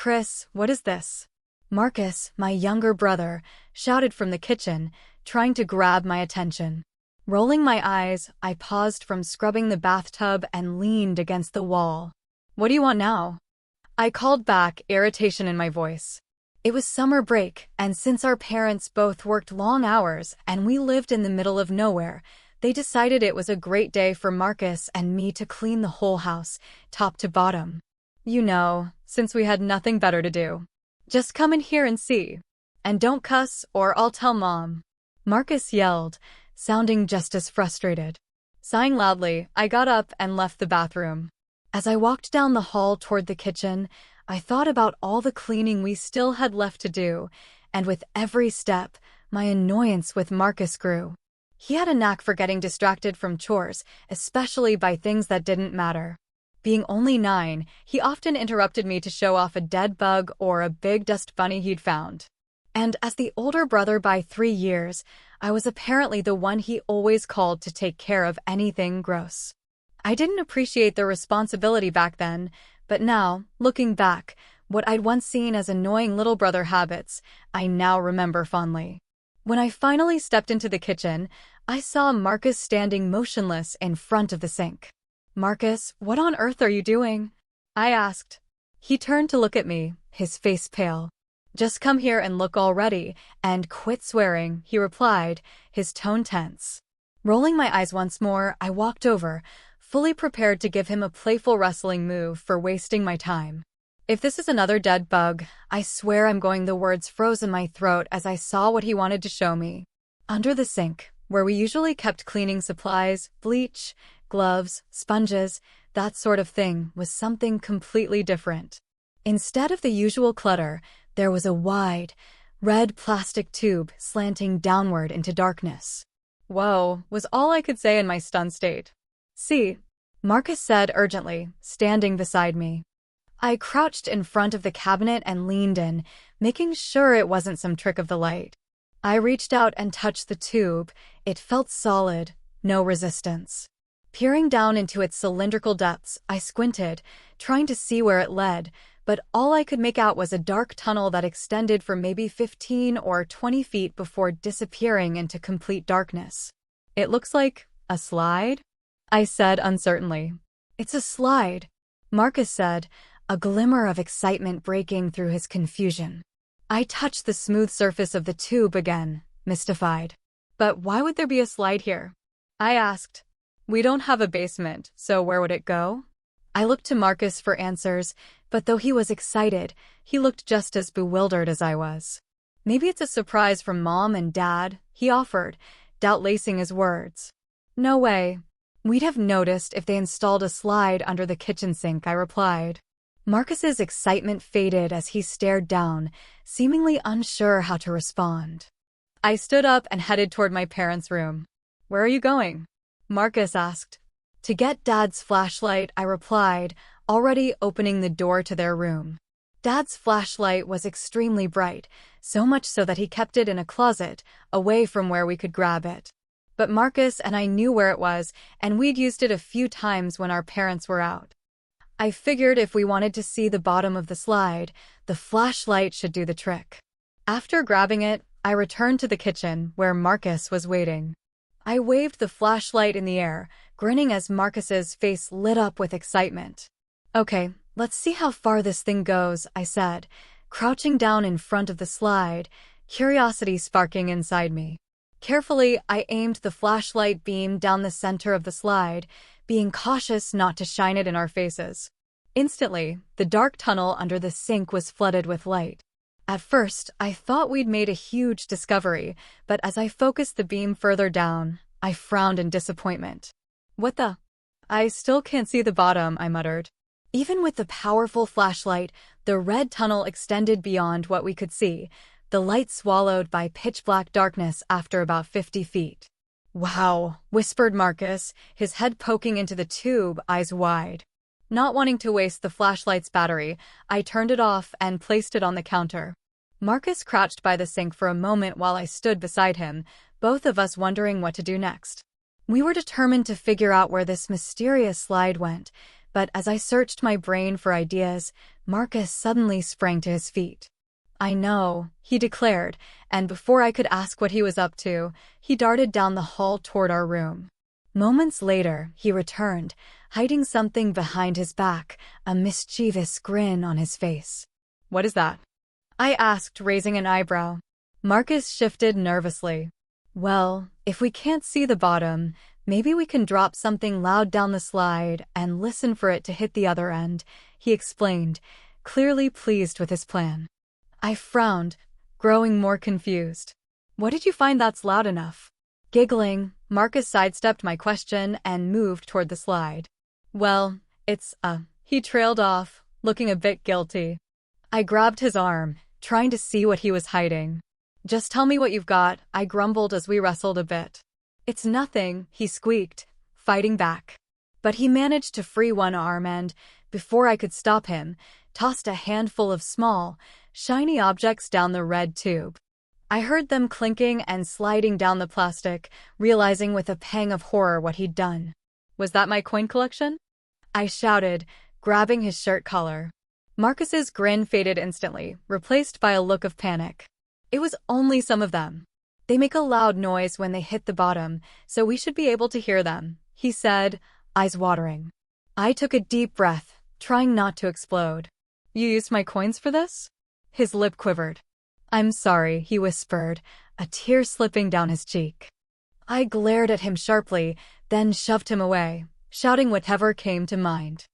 Chris, what is this? Marcus, my younger brother, shouted from the kitchen, trying to grab my attention. Rolling my eyes, I paused from scrubbing the bathtub and leaned against the wall. What do you want now? I called back, irritation in my voice. It was summer break, and since our parents both worked long hours and we lived in the middle of nowhere, they decided it was a great day for Marcus and me to clean the whole house, top to bottom. You know, since we had nothing better to do. Just come in here and see. And don't cuss or I'll tell Mom. Marcus yelled, sounding just as frustrated. Sighing loudly, I got up and left the bathroom. As I walked down the hall toward the kitchen, I thought about all the cleaning we still had left to do, and with every step, my annoyance with Marcus grew. He had a knack for getting distracted from chores, especially by things that didn't matter. Being only 9, he often interrupted me to show off a dead bug or a big dust bunny he'd found. And as the older brother by 3 years, I was apparently the one he always called to take care of anything gross. I didn't appreciate the responsibility back then, but now, looking back, what I'd once seen as annoying little brother habits, I now remember fondly. When I finally stepped into the kitchen, I saw Marcus standing motionless in front of the sink. Marcus, what on earth are you doing? I asked. He turned to look at me, his face pale. Just come here and look already, and quit swearing, he replied, his tone tense. Rolling my eyes once more, I walked over, fully prepared to give him a playful wrestling move for wasting my time. If this is another dead bug, I swear I'm going. The words froze in my throat as I saw what he wanted to show me. Under the sink, where we usually kept cleaning supplies, bleach, gloves, sponges, that sort of thing, was something completely different. Instead of the usual clutter, there was a wide, red plastic tube slanting downward into darkness. Whoa, was all I could say in my stunned state. See, Marcus said urgently, standing beside me. I crouched in front of the cabinet and leaned in, making sure it wasn't some trick of the light. I reached out and touched the tube. It felt solid, no resistance. Peering down into its cylindrical depths, I squinted, trying to see where it led, but all I could make out was a dark tunnel that extended for maybe 15 or 20 feet before disappearing into complete darkness. It looks like a slide? I said uncertainly. It's a slide, Marcus said, a glimmer of excitement breaking through his confusion. I touched the smooth surface of the tube again, mystified. But why would there be a slide here? I asked. We don't have a basement, so where would it go? I looked to Marcus for answers, but though he was excited, he looked just as bewildered as I was. Maybe it's a surprise from Mom and Dad, he offered, doubt-lacing his words. No way. We'd have noticed if they installed a slide under the kitchen sink, I replied. Marcus's excitement faded as he stared down, seemingly unsure how to respond. I stood up and headed toward my parents' room. Where are you going? Marcus asked. To get Dad's flashlight, I replied, already opening the door to their room. Dad's flashlight was extremely bright, so much so that he kept it in a closet, away from where we could grab it. But Marcus and I knew where it was, and we'd used it a few times when our parents were out. I figured if we wanted to see the bottom of the slide, the flashlight should do the trick. After grabbing it, I returned to the kitchen, where Marcus was waiting. I waved the flashlight in the air, grinning as Marcus's face lit up with excitement. Okay, let's see how far this thing goes, I said, crouching down in front of the slide, curiosity sparking inside me. Carefully, I aimed the flashlight beam down the center of the slide, being cautious not to shine it in our faces. Instantly, the dark tunnel under the sink was flooded with light. At first, I thought we'd made a huge discovery, but as I focused the beam further down, I frowned in disappointment. What the? I still can't see the bottom, I muttered. Even with the powerful flashlight, the red tunnel extended beyond what we could see, the light swallowed by pitch-black darkness after about 50 feet. Wow, whispered Marcus, his head poking into the tube, eyes wide. Not wanting to waste the flashlight's battery, I turned it off and placed it on the counter. Marcus crouched by the sink for a moment while I stood beside him, both of us wondering what to do next. We were determined to figure out where this mysterious slide went, But as I searched my brain for ideas, Marcus suddenly sprang to his feet. "I know," he declared, and before I could ask what he was up to, he darted down the hall toward our room. Moments later, he returned, hiding something behind his back, a mischievous grin on his face. "What is that?" I asked, raising an eyebrow. Marcus shifted nervously. "Well, if we can't see the bottom, maybe we can drop something loud down the slide and listen for it to hit the other end," he explained, clearly pleased with his plan. I frowned, growing more confused. "What did you find that's loud enough?" Giggling, Marcus sidestepped my question and moved toward the slide. "Well, he trailed off, looking a bit guilty. I grabbed his arm, trying to see what he was hiding. "Just tell me what you've got," I grumbled as we wrestled a bit. "It's nothing," he squeaked, fighting back. But he managed to free one arm and, before I could stop him, tossed a handful of small, shiny objects down the red tube. I heard them clinking and sliding down the plastic, realizing with a pang of horror what he'd done. "Was that my coin collection?" I shouted, grabbing his shirt collar. Marcus's grin faded instantly, replaced by a look of panic. "It was only some of them. They make a loud noise when they hit the bottom, so we should be able to hear them," he said, eyes watering. I took a deep breath, trying not to explode. "You used my coins for this?" His lip quivered. "I'm sorry," he whispered, a tear slipping down his cheek. I glared at him sharply, then shoved him away, shouting whatever came to mind.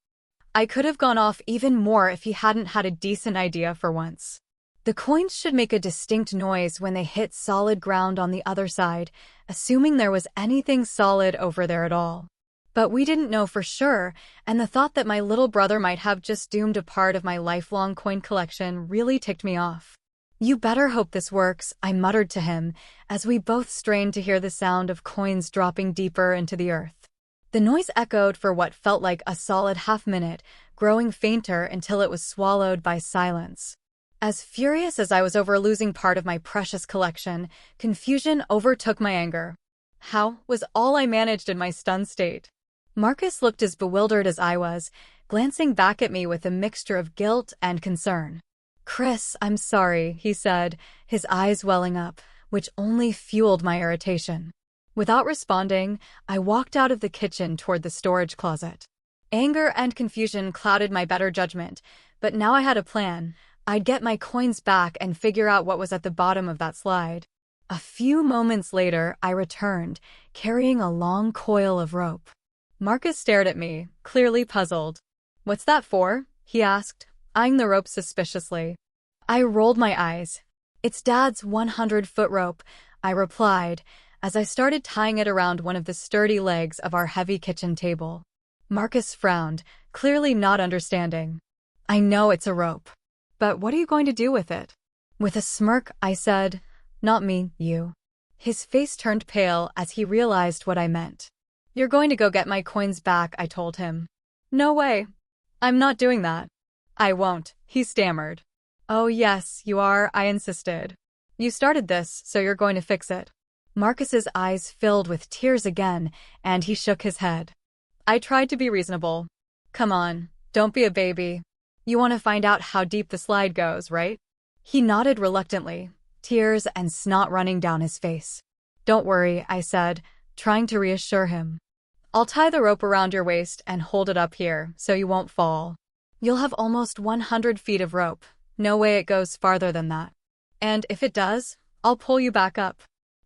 I could have gone off even more if he hadn't had a decent idea for once. The coins should make a distinct noise when they hit solid ground on the other side, assuming there was anything solid over there at all. But we didn't know for sure, and the thought that my little brother might have just doomed a part of my lifelong coin collection really ticked me off. "You better hope this works," I muttered to him, as we both strained to hear the sound of coins dropping deeper into the earth. The noise echoed for what felt like a solid half-minute, growing fainter until it was swallowed by silence. As furious as I was over losing part of my precious collection, confusion overtook my anger. "How?" was all I managed in my stunned state. Marcus looked as bewildered as I was, glancing back at me with a mixture of guilt and concern. "Chris, I'm sorry," he said, his eyes welling up, which only fueled my irritation. Without responding, I walked out of the kitchen toward the storage closet. Anger and confusion clouded my better judgment, but now I had a plan. I'd get my coins back and figure out what was at the bottom of that slide. A few moments later, I returned, carrying a long coil of rope. Marcus stared at me, clearly puzzled. "What's that for?" he asked, eyeing the rope suspiciously. I rolled my eyes. "It's Dad's 100-foot rope," I replied, as I started tying it around one of the sturdy legs of our heavy kitchen table. Marcus frowned, clearly not understanding. "I know it's a rope. But what are you going to do with it?" With a smirk, I said, "Not me, you." His face turned pale as he realized what I meant. "You're going to go get my coins back," I told him. "No way. I'm not doing that." "I won't," he stammered. "Oh yes, you are," I insisted. "You started this, so you're going to fix it." Marcus's eyes filled with tears again, and he shook his head. I tried to be reasonable. "Come on, don't be a baby. You want to find out how deep the slide goes, right?" He nodded reluctantly, tears and snot running down his face. "Don't worry," I said, trying to reassure him. "I'll tie the rope around your waist and hold it up here, so you won't fall. You'll have almost 100 feet of rope. No way it goes farther than that. And if it does, I'll pull you back up."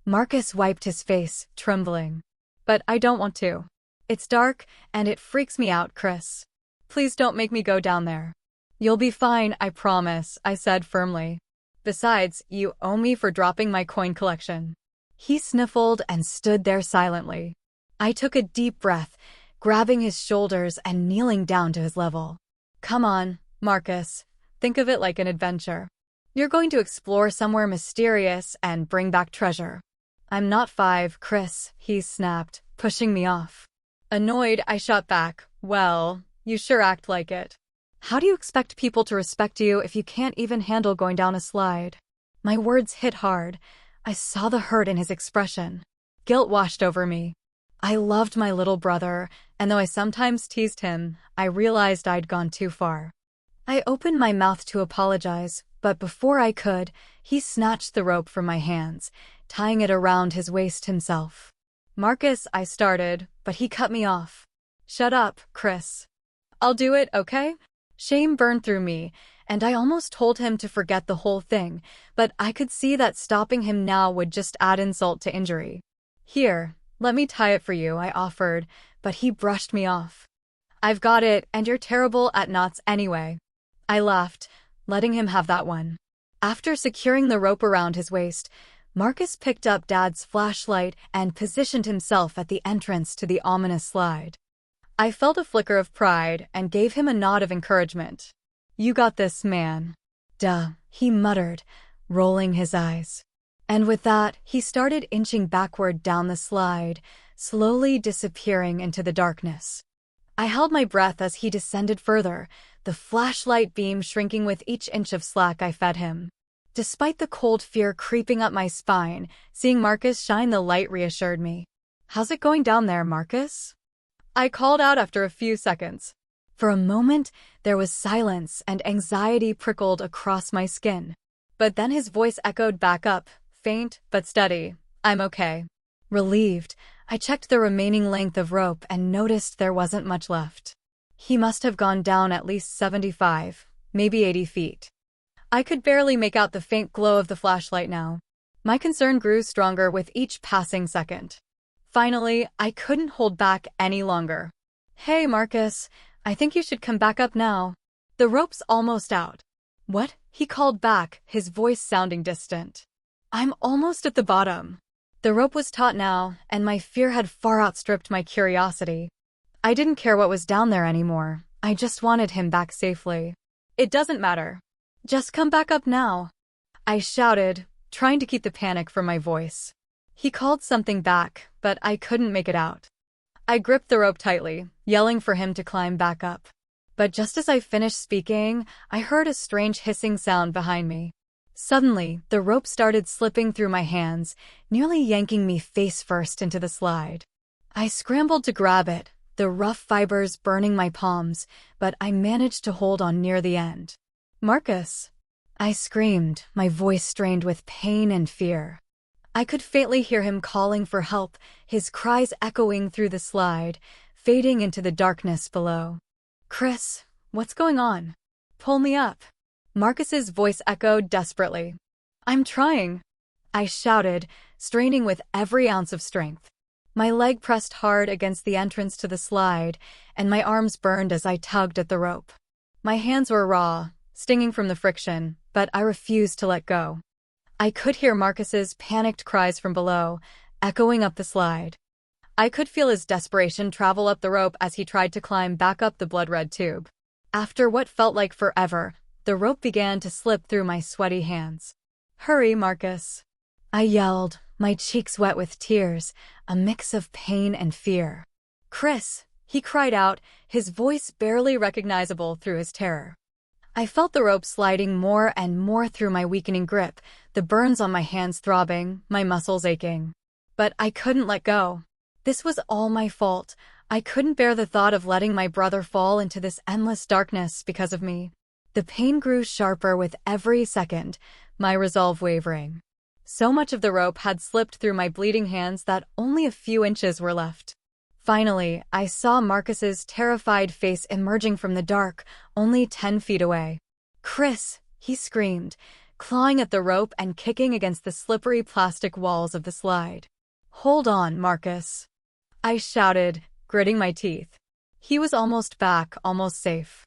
Marcus wiped his face, trembling. "But I don't want to. It's dark, and it freaks me out, Chris. Please don't make me go down there." "You'll be fine, I promise," I said firmly. "Besides, you owe me for dropping my coin collection." He sniffled and stood there silently. I took a deep breath, grabbing his shoulders and kneeling down to his level. "Come on, Marcus. Think of it like an adventure. You're going to explore somewhere mysterious and bring back treasure." "I'm not 5, Chris," he snapped, pushing me off. Annoyed, I shot back, "Well, you sure act like it. How do you expect people to respect you if you can't even handle going down a slide?" My words hit hard. I saw the hurt in his expression. Guilt washed over me. I loved my little brother, and though I sometimes teased him, I realized I'd gone too far. I opened my mouth to apologize, but before I could, he snatched the rope from my hands, tying it around his waist himself. "Marcus," I started, but he cut me off. "Shut up, Chris. I'll do it, okay?" Shame burned through me, and I almost told him to forget the whole thing, but I could see that stopping him now would just add insult to injury. "Here, let me tie it for you," I offered, but he brushed me off. "I've got it, and you're terrible at knots anyway." I laughed, letting him have that one. After securing the rope around his waist, Marcus picked up Dad's flashlight and positioned himself at the entrance to the ominous slide. I felt a flicker of pride and gave him a nod of encouragement. "You got this, man." "Duh," he muttered, rolling his eyes. And with that, he started inching backward down the slide, slowly disappearing into the darkness. I held my breath as he descended further, the flashlight beam shrinking with each inch of slack I fed him. Despite the cold fear creeping up my spine, seeing Marcus shine the light reassured me. "How's it going down there, Marcus?" I called out after a few seconds. For a moment, there was silence and anxiety prickled across my skin. But then his voice echoed back up, faint but steady. "I'm okay." Relieved, I checked the remaining length of rope and noticed there wasn't much left. He must have gone down at least 75, maybe 80 feet. I could barely make out the faint glow of the flashlight now. My concern grew stronger with each passing second. Finally, I couldn't hold back any longer. "Hey, Marcus, I think you should come back up now. The rope's almost out." "What?" he called back, his voice sounding distant. "I'm almost at the bottom." The rope was taut now, and my fear had far outstripped my curiosity. I didn't care what was down there anymore. I just wanted him back safely. "It doesn't matter. Just come back up now," I shouted, trying to keep the panic from my voice. He called something back, but I couldn't make it out. I gripped the rope tightly, yelling for him to climb back up. But just as I finished speaking, I heard a strange hissing sound behind me. Suddenly, the rope started slipping through my hands, nearly yanking me face first into the slide. I scrambled to grab it, the rough fibers burning my palms, but I managed to hold on near the end. "Marcus!" I screamed, my voice strained with pain and fear. I could faintly hear him calling for help, his cries echoing through the slide, fading into the darkness below. "Chris, what's going on? Pull me up." Marcus's voice echoed desperately. "I'm trying," I shouted, straining with every ounce of strength. My leg pressed hard against the entrance to the slide, and my arms burned as I tugged at the rope. My hands were raw, stinging from the friction, but I refused to let go. I could hear Marcus's panicked cries from below, echoing up the slide. I could feel his desperation travel up the rope as he tried to climb back up the blood-red tube. After what felt like forever, the rope began to slip through my sweaty hands. "Hurry, Marcus," I yelled, my cheeks wet with tears, a mix of pain and fear. "Chris," he cried out, his voice barely recognizable through his terror. I felt the rope sliding more and more through my weakening grip, the burns on my hands throbbing, my muscles aching. But I couldn't let go. This was all my fault. I couldn't bear the thought of letting my brother fall into this endless darkness because of me. The pain grew sharper with every second, my resolve wavering. So much of the rope had slipped through my bleeding hands that only a few inches were left. Finally, I saw Marcus's terrified face emerging from the dark, only 10 feet away. "Chris!" he screamed, clawing at the rope and kicking against the slippery plastic walls of the slide. "Hold on, Marcus," I shouted, gritting my teeth. He was almost back, almost safe.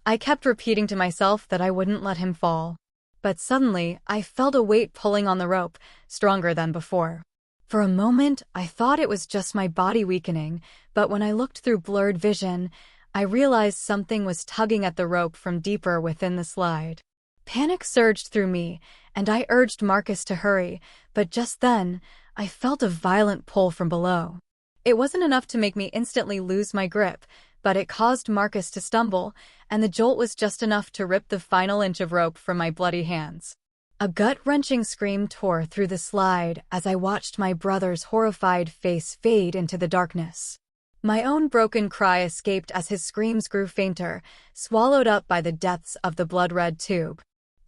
I kept repeating to myself that I wouldn't let him fall. But suddenly, I felt a weight pulling on the rope, stronger than before. For a moment, I thought it was just my body weakening, but when I looked through blurred vision, I realized something was tugging at the rope from deeper within the slide. Panic surged through me, and I urged Marcus to hurry, but just then, I felt a violent pull from below. It wasn't enough to make me instantly lose my grip, but it caused Marcus to stumble, and the jolt was just enough to rip the final inch of rope from my bloody hands. A gut-wrenching scream tore through the slide as I watched my brother's horrified face fade into the darkness. My own broken cry escaped as his screams grew fainter, swallowed up by the depths of the blood-red tube.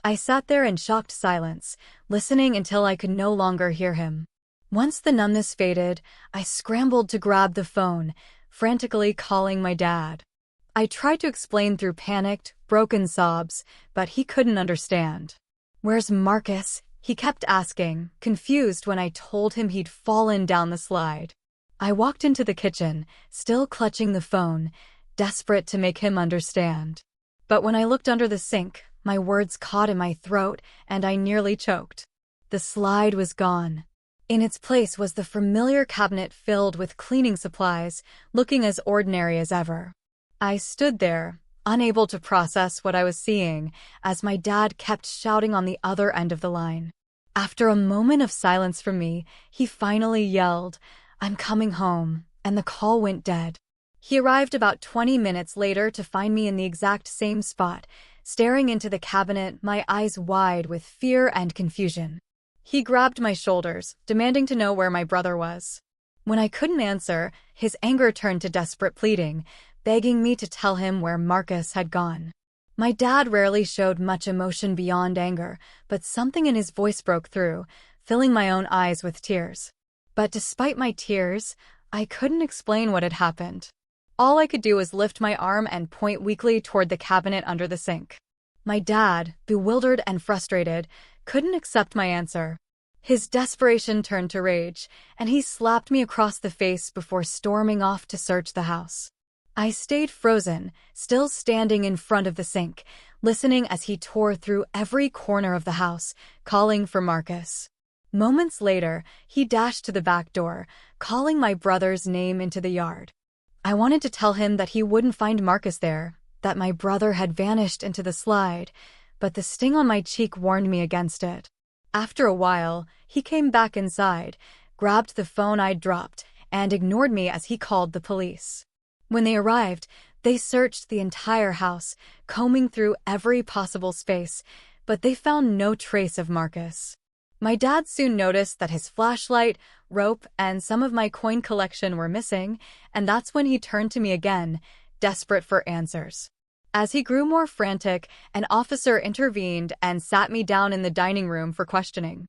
I sat there in shocked silence, listening until I could no longer hear him. Once the numbness faded, I scrambled to grab the phone, frantically calling my dad. I tried to explain through panicked, broken sobs, but he couldn't understand. "Where's Marcus?" he kept asking, confused when I told him he'd fallen down the slide. I walked into the kitchen, still clutching the phone, desperate to make him understand. But when I looked under the sink, my words caught in my throat and I nearly choked. The slide was gone. In its place was the familiar cabinet filled with cleaning supplies, looking as ordinary as ever. I stood there, unable to process what I was seeing, as my dad kept shouting on the other end of the line. After a moment of silence from me, he finally yelled, "I'm coming home," and the call went dead. He arrived about 20 minutes later to find me in the exact same spot, staring into the cabinet, my eyes wide with fear and confusion. He grabbed my shoulders, demanding to know where my brother was. When I couldn't answer, his anger turned to desperate pleading, begging me to tell him where Marcus had gone. My dad rarely showed much emotion beyond anger, but something in his voice broke through, filling my own eyes with tears. But despite my tears, I couldn't explain what had happened. All I could do was lift my arm and point weakly toward the cabinet under the sink. My dad, bewildered and frustrated, couldn't accept my answer. His desperation turned to rage, and he slapped me across the face before storming off to search the house. I stayed frozen, still standing in front of the sink, listening as he tore through every corner of the house, calling for Marcus. Moments later, he dashed to the back door, calling my brother's name into the yard. I wanted to tell him that he wouldn't find Marcus there, that my brother had vanished into the slide, but the sting on my cheek warned me against it. After a while, he came back inside, grabbed the phone I'd dropped, and ignored me as he called the police. When they arrived, they searched the entire house, combing through every possible space, but they found no trace of Marcus. My dad soon noticed that his flashlight, rope, and some of my coin collection were missing, and that's when he turned to me again, desperate for answers. As he grew more frantic, an officer intervened and sat me down in the dining room for questioning.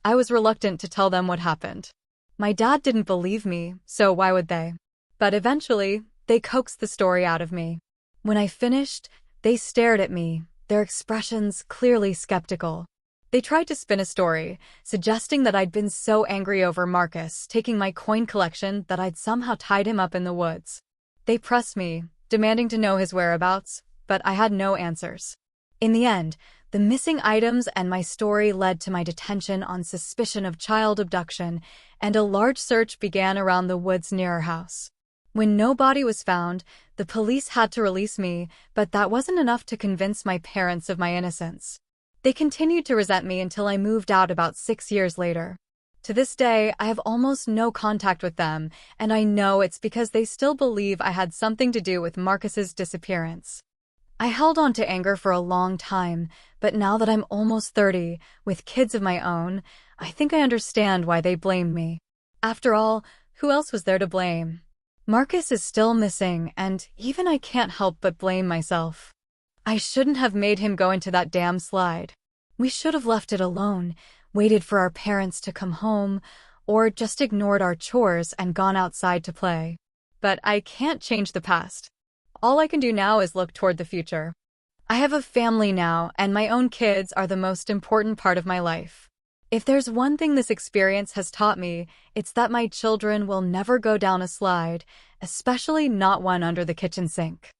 I was reluctant to tell them what happened. My dad didn't believe me, so why would they? But eventually, they coaxed the story out of me. When I finished, they stared at me, their expressions clearly skeptical. They tried to spin a story, suggesting that I'd been so angry over Marcus taking my coin collection that I'd somehow tied him up in the woods. They pressed me, demanding to know his whereabouts, but I had no answers. In the end, the missing items and my story led to my detention on suspicion of child abduction, and a large search began around the woods near our house. When no body was found, the police had to release me, but that wasn't enough to convince my parents of my innocence. They continued to resent me until I moved out about 6 years later. To this day, I have almost no contact with them, and I know it's because they still believe I had something to do with Marcus's disappearance. I held on to anger for a long time, but now that I'm almost 30, with kids of my own, I think I understand why they blamed me. After all, who else was there to blame? Marcus is still missing, and even I can't help but blame myself. I shouldn't have made him go into that damn slide. We should have left it alone, waited for our parents to come home, or just ignored our chores and gone outside to play. But I can't change the past. All I can do now is look toward the future. I have a family now, and my own kids are the most important part of my life. If there's one thing this experience has taught me, it's that my children will never go down a slide, especially not one under the kitchen sink.